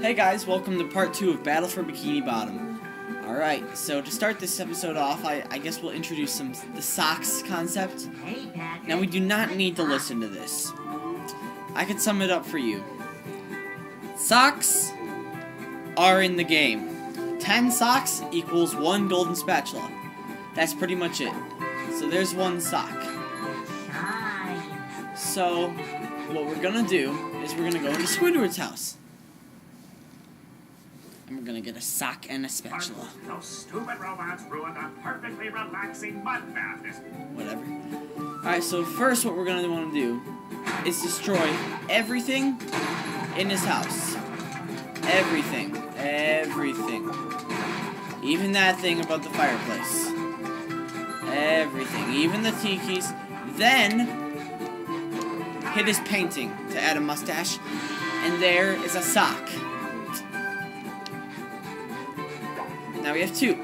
Hey guys, welcome to part 2 of Battle for Bikini Bottom. Alright, so to start this episode off, I guess we'll introduce the socks concept. Now we do not need to listen to this. I can sum it up for you. Socks are in the game. 10 socks equals 1 golden spatula. That's pretty much it. So there's 1 sock. So, what we're gonna do is we're gonna go into Squidward's house. And we're gonna get a sock and a spatula. Those stupid robots ruined a perfectly relaxing mud bath. Whatever. Alright, so first what we're gonna want to do is destroy everything in his house. Everything. Everything. Even that thing about the fireplace. Everything. Even the tikis. Then hit his painting to add a mustache. And there is a sock. Now we have 2.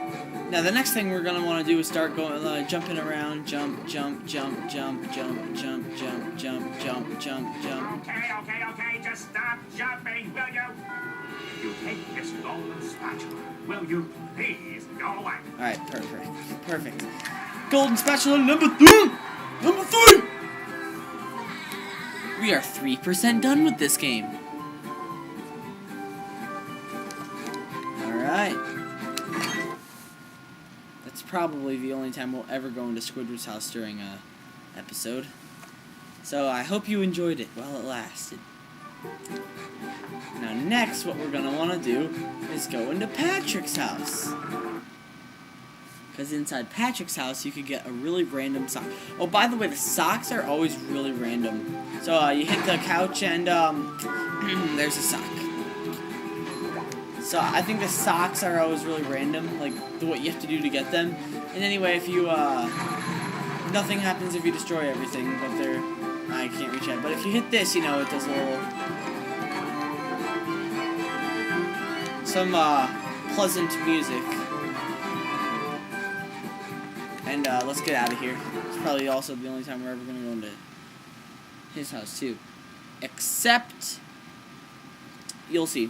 Now the next thing we're gonna want to do is start going, jumping around, jump, jump, jump, jump, jump, jump, jump, jump, jump, jump, jump. Okay, just stop jumping, will you? If you take this golden spatula, will you please go away? Alright, perfect. Golden spatula number 3! Number 3! We are 3% done with this game. Alright. That's probably the only time we'll ever go into Squidward's house during a episode. So I hope you enjoyed it while it lasted. Now next, what we're gonna want to do is go into Patrick's house. Because inside Patrick's house, you could get a really random sock. Oh, by the way, the socks are always really random. So you hit the couch and there's a sock. So I think the socks are always really random, like what you have to do to get them. And anyway, if you nothing happens if you destroy everything, but I can't reach out. But if you hit this, you know, it does a little some pleasant music. And let's get out of here. It's probably also the only time we're ever gonna go into his house too, except. You'll see.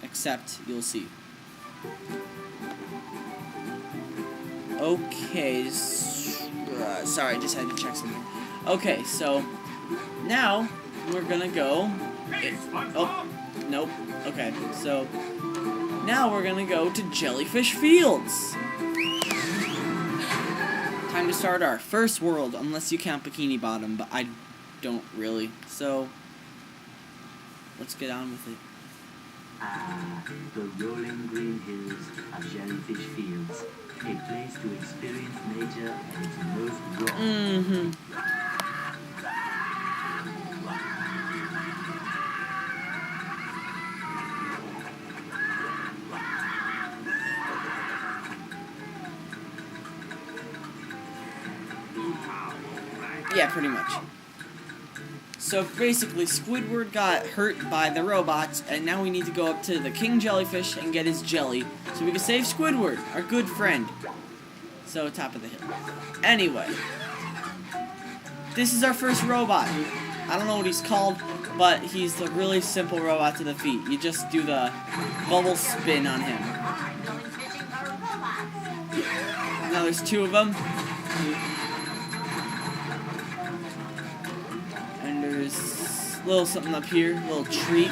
Except, you'll see. Okay, sorry, I just had to check something. Okay, so, now, we're gonna go... Oh, nope. Okay, so, now we're gonna go to Jellyfish Fields. Time to start our first world, unless you count Bikini Bottom, but I don't really. So, let's get on with it. The rolling green hills of Jellyfish Fields, a place to experience nature at its most raw. Yeah, pretty much. So basically, Squidward got hurt by the robots, and now we need to go up to the King Jellyfish and get his jelly, so we can save Squidward, our good friend. So, top of the hill. Anyway, this is our first robot. I don't know what he's called, but he's a really simple robot to defeat. You just do the bubble spin on him. Now there's 2 of them. There's a little something up here, a little treat.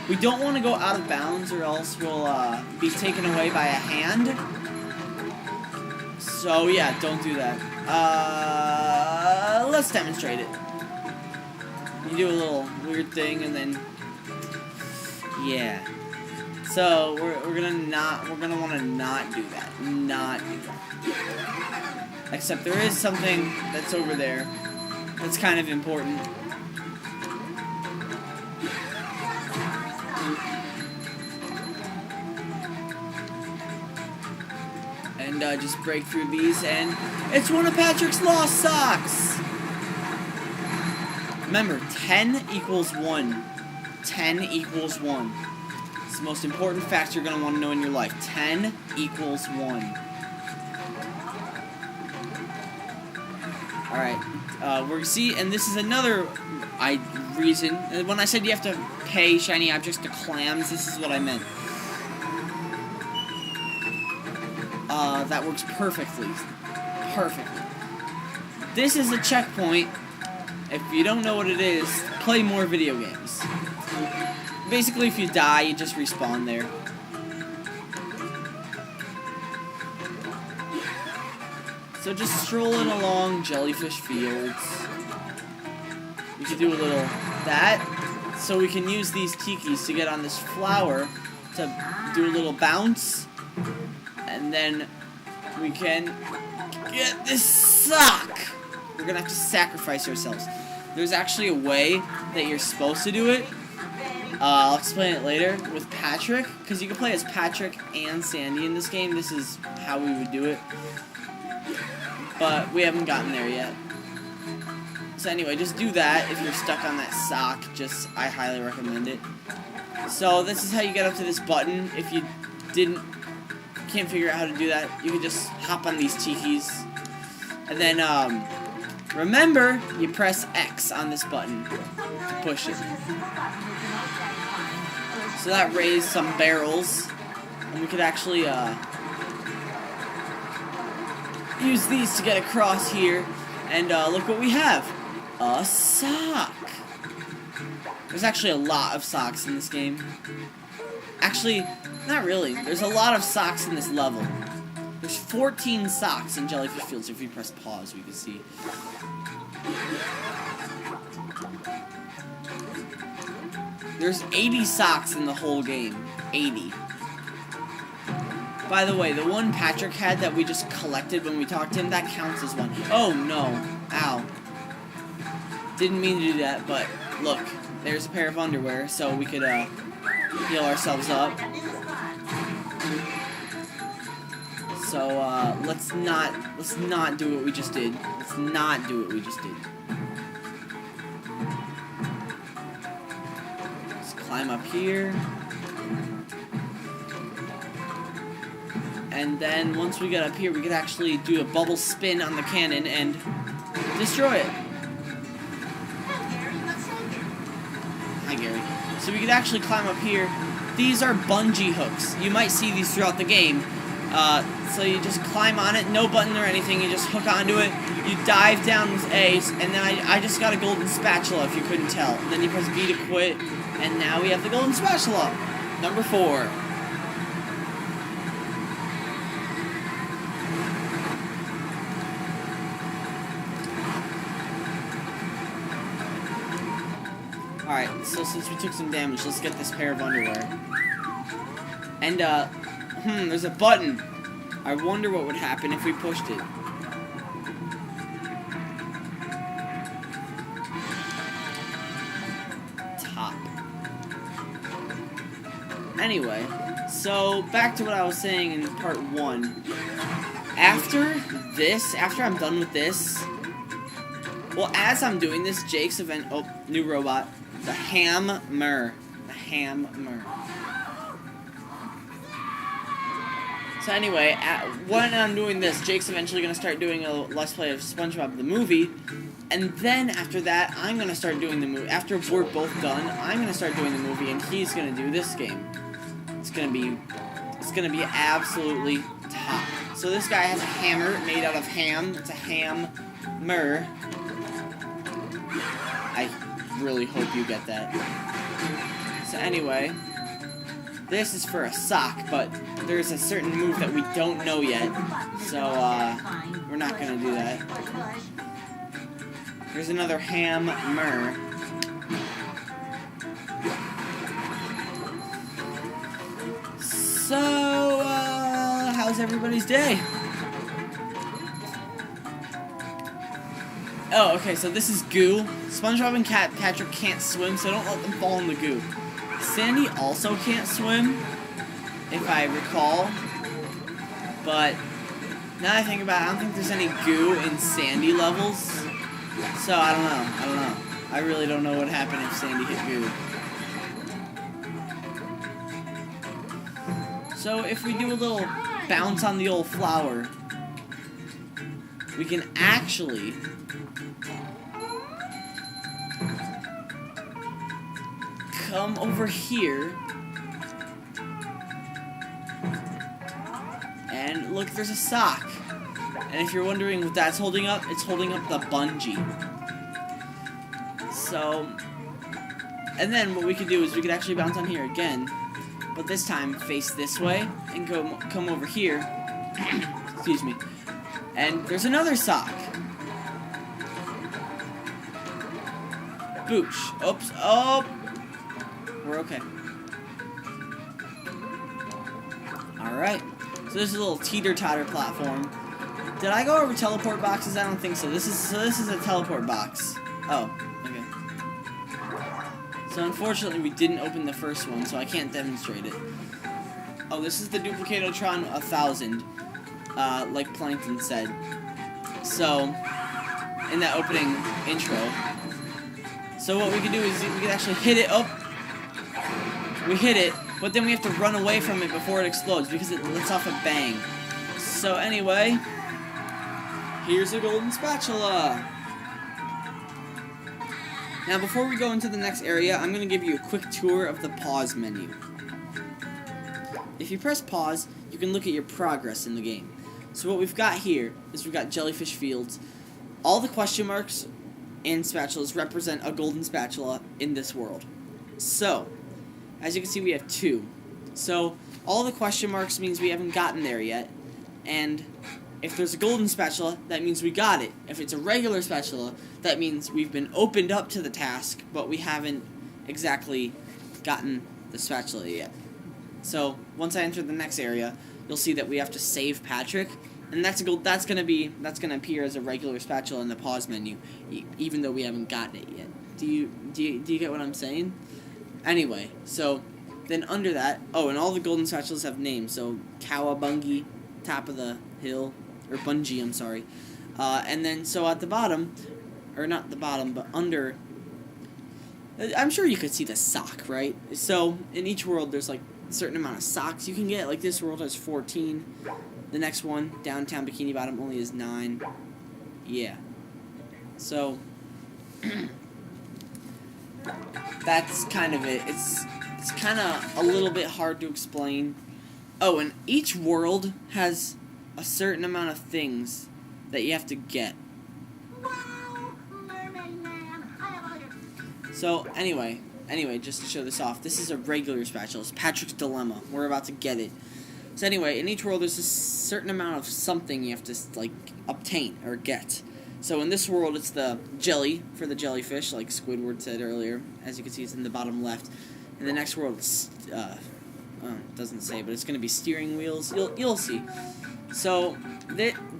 We don't want to go out of bounds or else we'll be taken away by a hand. So yeah, don't do that. Let's demonstrate it. You do a little weird thing and then, yeah. So we're gonna want to not do that. Not do that. Except there is something that's over there that's kind of important. And just break through these, and it's one of Patrick's lost socks! Remember, 10 equals 1. 10 equals 1. It's the most important fact you're going to want to know in your life. 10 equals 1. Alright, and this is another reason. When I said you have to pay shiny objects to clams, this is what I meant. That works perfectly. Perfectly. This is a checkpoint. If you don't know what it is, play more video games. Basically, if you die, you just respawn there. So just strolling along Jellyfish Fields. We could do a little that. So we can use these tikis to get on this flower to do a little bounce. And then we can get this sock. We're gonna have to sacrifice ourselves. There's actually a way that you're supposed to do it. I'll explain it later with Patrick, because you can play as Patrick and Sandy in this game. This is how we would do it. But we haven't gotten there yet. So anyway, just do that if you're stuck on that sock. I highly recommend it. So this is how you get up to this button. If you can't figure out how to do that, you can just hop on these tikis. And then, remember, you press X on this button to push it. So that raised some barrels. And we could actually, use these to get across here. And, look what we have. A sock. There's actually a lot of socks in this game. Actually, not really. There's a lot of socks in this level. There's 14 socks in Jellyfish Fields. If we press pause, we can see. There's 80 socks in the whole game. 80. By the way, the one Patrick had that we just collected when we talked to him, that counts as one. Oh, no. Ow. Didn't mean to do that, but look. There's a pair of underwear, so we could, heal ourselves up. So, let's not do what we just did. Let's not do what we just did. Let's climb up here. And then, once we get up here, we could actually do a bubble spin on the cannon and destroy it. Hi, Gary. So we could actually climb up here. These are bungee hooks. You might see these throughout the game. So you just climb on it, no button or anything, you just hook onto it, you dive down with A, and then I just got a golden spatula if you couldn't tell. And then you press B to quit, and now we have the golden spatula. Number 4. Alright, so since we took some damage, let's get this pair of underwear. And, there's a button. I wonder what would happen if we pushed it. Top. Anyway, so back to what I was saying in part 1. After I'm done with this, well, as I'm doing this, Jake's event, oh, new robot, the hammer. The hammer. So anyway, when I'm doing this, Jake's eventually going to start doing a Let's Play of SpongeBob the movie, and then after that, I'm going to start doing the movie. After we're both done, I'm going to start doing the movie, and he's going to do this game. It's going to be absolutely top. So this guy has a hammer made out of ham. It's a hammer. I really hope you get that. So anyway, this is for a sock, but there's a certain move that we don't know yet, so we're not gonna do that. There's another hammer. So, how's everybody's day? Oh, okay, so this is goo. SpongeBob and Patrick can't swim, so don't let them fall in the goo. Sandy also can't swim, if I recall. But now that I think about it, I don't think there's any goo in Sandy levels. So I don't know. I really don't know what happened if Sandy hit goo. So if we do a little bounce on the old flower, we can actually come over here. And look, there's a sock. And if you're wondering what that's holding up, it's holding up the bungee. So, and then what we could do is we could actually bounce on here again, but this time face this way and come over here. Excuse me. And there's another sock. Boosh. Oops. Oh. We're okay. Alright. So this is a little teeter-totter platform. Did I go over teleport boxes? I don't think so. This is a teleport box. Oh, okay. So unfortunately we didn't open the first one, so I can't demonstrate it. Oh, this is the Duplicatotron 1000, like Plankton said. So, in that opening intro. So what we can do is we can actually hit it up. We hit it, but then we have to run away from it before it explodes because it lets off a bang. So anyway, here's a golden spatula. Now before we go into the next area, I'm going to give you a quick tour of the pause menu. If you press pause, you can look at your progress in the game. So what we've got here is we've got jellyfish fields. All the question marks and spatulas represent a golden spatula in this world. So, as you can see, we have 2. So, all the question marks means we haven't gotten there yet. And if there's a golden spatula, that means we got it. If it's a regular spatula, that means we've been opened up to the task, but we haven't exactly gotten the spatula yet. So, once I enter the next area, you'll see that we have to save Patrick, and that's gonna appear as a regular spatula in the pause menu, even though we haven't gotten it yet. Do you get what I'm saying? Anyway, so then under that, oh, and all the golden spatulas have names. So Cowabungie, top of the hill, or Bungee, I'm sorry. And then so at the bottom, or not the bottom, but under, I'm sure you could see the sock, right? So in each world, there's like a certain amount of socks you can get. Like this world has 14. The next one, downtown Bikini Bottom, only has 9. Yeah. So that's kind of it. It's kind of a little bit hard to explain. Oh, and each world has a certain amount of things that you have to get. So anyway, just to show this off, this is a regular spatula. It's Patrick's Dilemma. We're about to get it. So anyway, in each world there's a certain amount of something you have to like obtain or get. So in this world it's the jelly for the jellyfish, like Squidward said earlier. As you can see, it's in the bottom left. In the next world it's it doesn't say, but it's going to be steering wheels. You'll see. So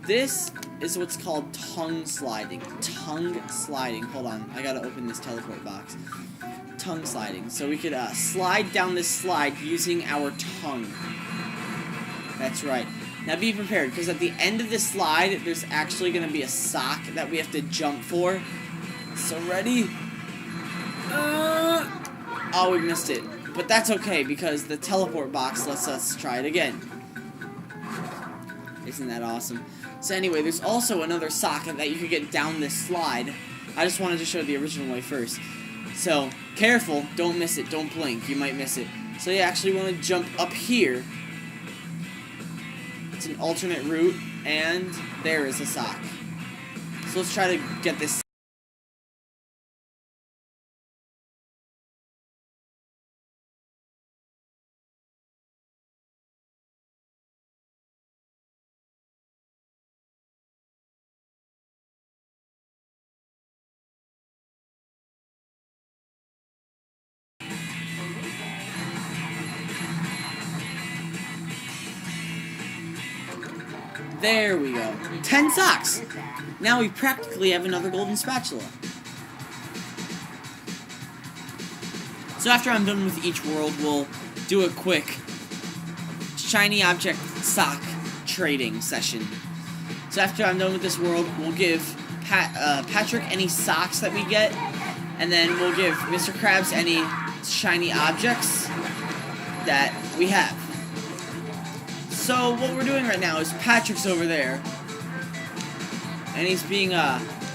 this is what's called tongue sliding. Tongue sliding. Hold on, I gotta open this teleport box. Tongue sliding. So we could slide down this slide using our tongue. That's right. Now be prepared, because at the end of this slide, there's actually going to be a sock that we have to jump for. So ready? Oh, we missed it. But that's okay, because the teleport box lets us try it again. Isn't that awesome? So anyway, there's also another sock that you could get down this slide. I just wanted to show the original way first. So, careful, don't miss it, don't blink, you might miss it. So you actually want to jump up here. It's an alternate route, and there is a sock. So let's try to get this. There we go. 10 socks! Now we practically have another golden spatula. So after I'm done with each world, we'll do a quick shiny object sock trading session. So after I'm done with this world, we'll give Patrick any socks that we get, and then we'll give Mr. Krabs any shiny objects that we have. So what we're doing right now is Patrick's over there, and he's being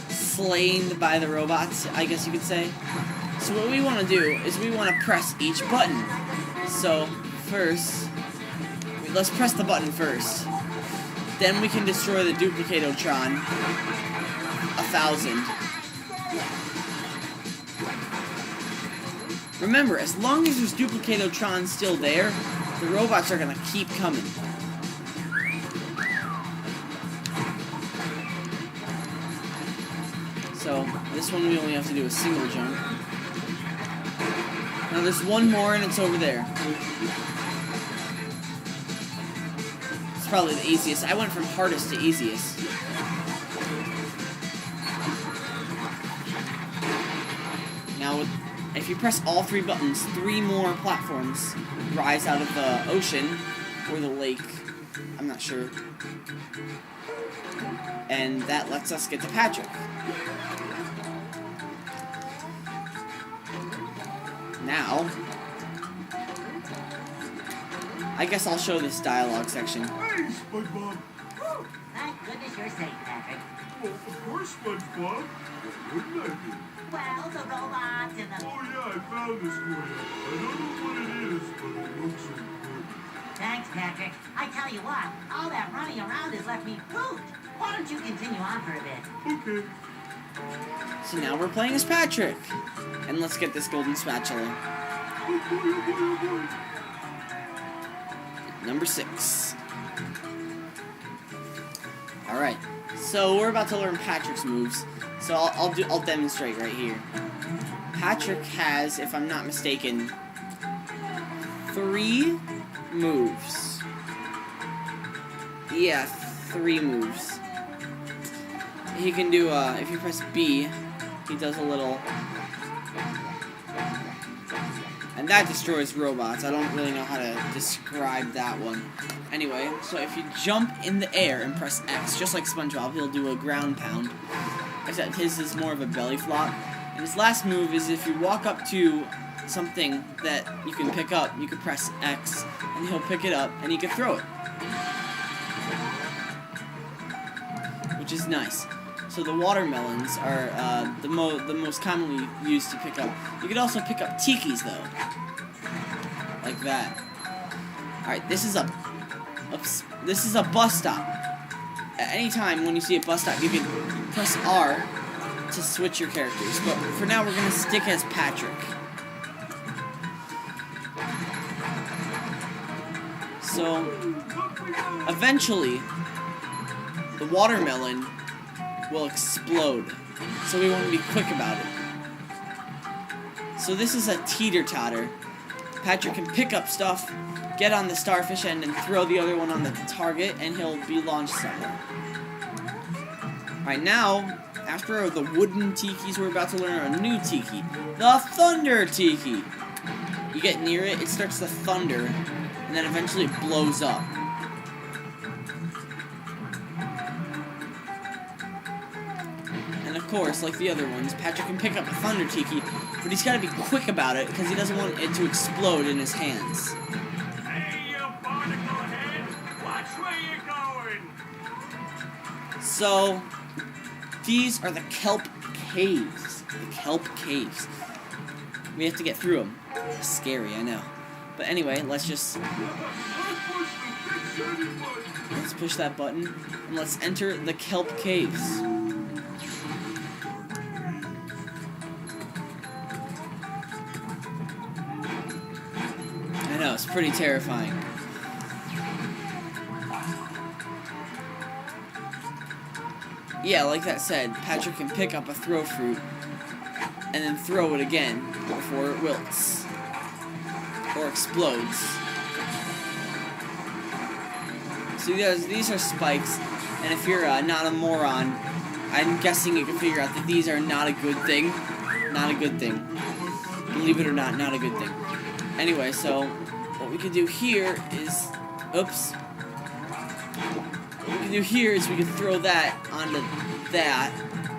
slain by the robots, I guess you could say. So what we want to do is we want to press each button. So first, let's press the button first. Then we can destroy the Duplicatotron 1,000. Remember, as long as there's Duplicatotron still there, the robots are gonna keep coming. So, this one we only have to do a single jump. Now there's one more and it's over there. It's probably the easiest. I went from hardest to easiest. Now, if you press all 3 buttons, 3 more platforms rise out of the ocean or the lake. I'm not sure. And that lets us get to Patrick. Now, I guess I'll show this dialogue section. Hey, SpongeBob. Whew, thank goodness you're safe, Patrick. Well, of course, SpongeBob. What wouldn't I do? Well, the robots and the... Oh, yeah, I found this for you. I don't know what it is, but it looks important. Thanks, Patrick. I tell you what, all that running around has left me pooped. Why don't you continue on for a bit? Okay. So now we're playing as Patrick. And let's get this golden spatula. Oh, boy, oh, boy, oh, boy. Number 6. Alright, so we're about to learn Patrick's moves. So I'll demonstrate right here. Patrick has, if I'm not mistaken, 3 moves. Yeah, 3 moves. He can do, if you press B, he does a little... And that destroys robots. I don't really know how to describe that one. Anyway, so if you jump in the air and press X, just like SpongeBob, he'll do a ground pound. Except his is more of a belly flop. And his last move is if you walk up to something that you can pick up, you can press X, and he'll pick it up, and he can throw it. Which is nice. So the watermelons are the most commonly used to pick up. You could also pick up tikis though, like that. All right, this is a bus stop. At any time when you see a bus stop, you can press R to switch your characters. But for now, we're gonna stick as Patrick. So eventually, the watermelon will explode, so we want to be quick about it. So this is a teeter-totter. Patrick can pick up stuff, get on the starfish end, and throw the other one on the target, and he'll be launched somewhere. Alright, now, after the wooden tikis, we're about to learn a new tiki. The Thunder Tiki! You get near it, it starts to thunder, and then eventually it blows up. And of course, like the other ones, Patrick can pick up a Thunder Tiki, but he's got to be quick about it because he doesn't want it to explode in his hands. Hey, you barnacle head. Watch where you're going. So, these are the Kelp Caves. The Kelp Caves. We have to get through them. Scary, I know. But anyway, let's push that button, and let's enter the Kelp Caves. I know, it's pretty terrifying. Yeah, like that said, Patrick can pick up a throw fruit and then throw it again before it wilts or explodes. So these are spikes, and if you're not a moron, I'm guessing you can figure out that these are not a good thing. Not a good thing. Believe it or not, not a good thing. Anyway, so what we can do here is, oops. What we can do here is we can throw that onto that,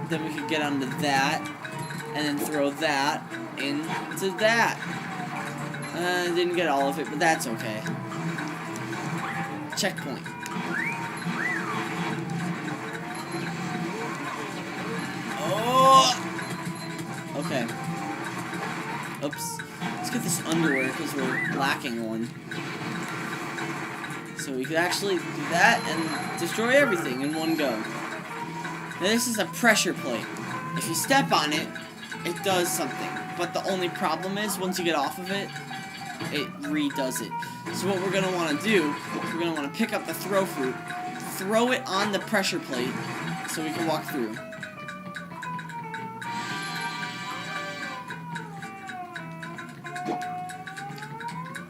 then we can get onto that, and then throw that into that. Didn't get all of it, but that's okay. Checkpoint. Oh! Okay. Oops. Let's get this underwear because we're lacking one. So we could actually do that and destroy everything in one go. Now this is a pressure plate. If you step on it, it does something. But the only problem is, once you get off of it, it redoes it. So what we're going to want to do is we're going to want to pick up the throw fruit, throw it on the pressure plate so we can walk through.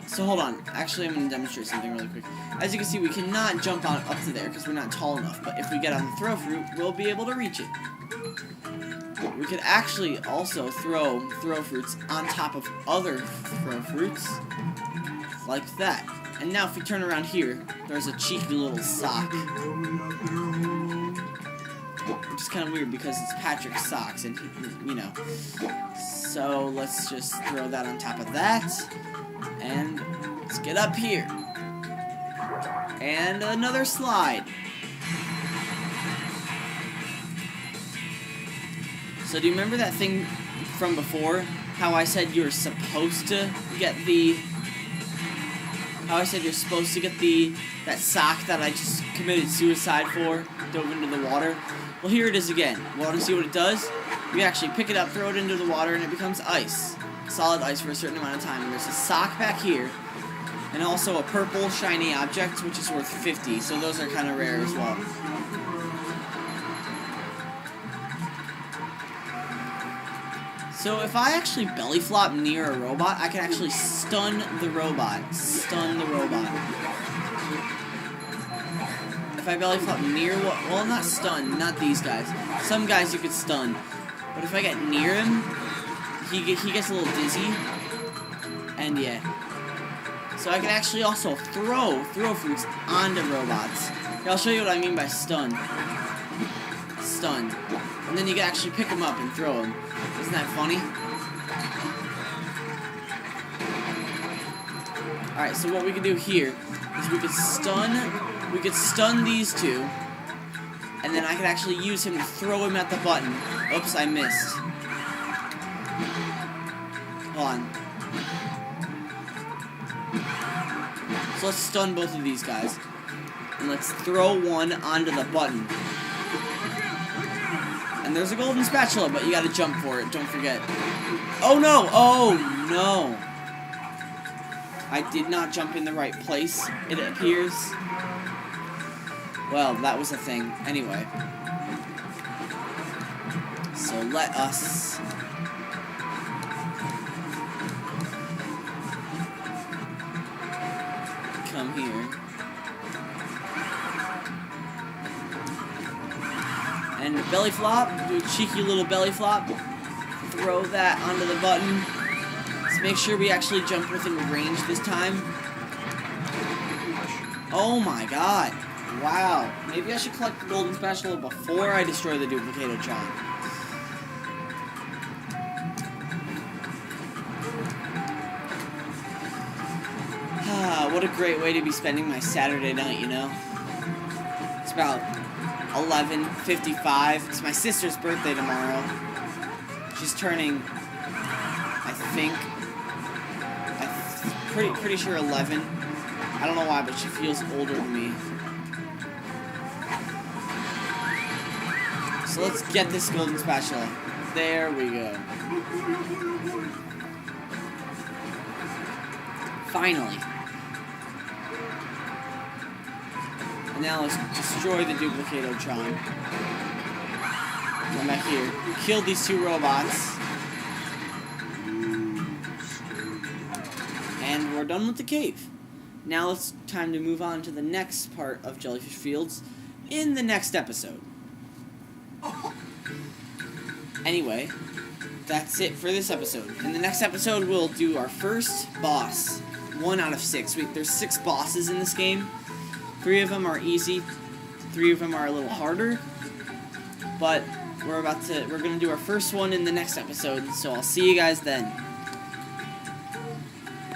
So hold on. Actually, I'm going to demonstrate something really quick. As you can see, we cannot jump on up to there because we're not tall enough. But if we get on the throw fruit, we'll be able to reach it. We could actually also throw fruits on top of other throw fruits, like that. And now if we turn around here, there's a cheeky little sock. Which is kind of weird because it's Patrick's socks, and you know. So let's just throw that on top of that. And let's get up here. And another slide. So do you remember that thing from before? How I said you're supposed to get the... that sock that I just committed suicide for, dove into the water? Well, here it is again. Want to see what it does? You actually pick it up, throw it into the water, and it becomes ice. Solid ice for a certain amount of time. And there's a sock back here, and also a purple shiny object, which is worth 50, so those are kind of rare as well. So if I actually belly flop near a robot, I can actually stun the robot. If I belly flop near, well, not stun, not these guys. Some guys you could stun, but if I get near him, he gets a little dizzy, and yeah. So I can actually also throw fruits onto robots. Here, I'll show you what I mean by stun. Stun. And then you can actually pick them up and throw them. Isn't that funny? Alright, so what we can do here is we could stun these two, and then I could actually use him to throw him at the button. Oops, I missed. Hold on. So let's stun both of these guys. And let's throw one onto the button. And there's a golden spatula, but you gotta jump for it, don't forget. Oh no! Oh no! I did not jump in the right place, it appears. Well, that was a thing. Anyway. So let us... come here. And belly flop, do a cheeky little belly flop. Throw that onto the button. Let's make sure we actually jump within range this time. Oh my god. Wow. Maybe I should collect the golden spatula before I destroy the duplicated John. What a great way to be spending my Saturday night, you know? It's about 11:55. It's my sister's birthday tomorrow. She's turning, pretty sure 11. I don't know why, but she feels older than me. So let's get this golden spatula. There we go. Finally. And now let's destroy the duplicate Otron. Come back here. Kill these two robots. And we're done with the cave. Now it's time to move on to the next part of Jellyfish Fields in the next episode. Anyway, that's it for this episode. In the next episode, we'll do our first boss. 1 out of 6. There's 6 bosses in this game. 3 of them are easy, 3 of them are a little harder, but we're gonna do our first one in the next episode, so I'll see you guys then.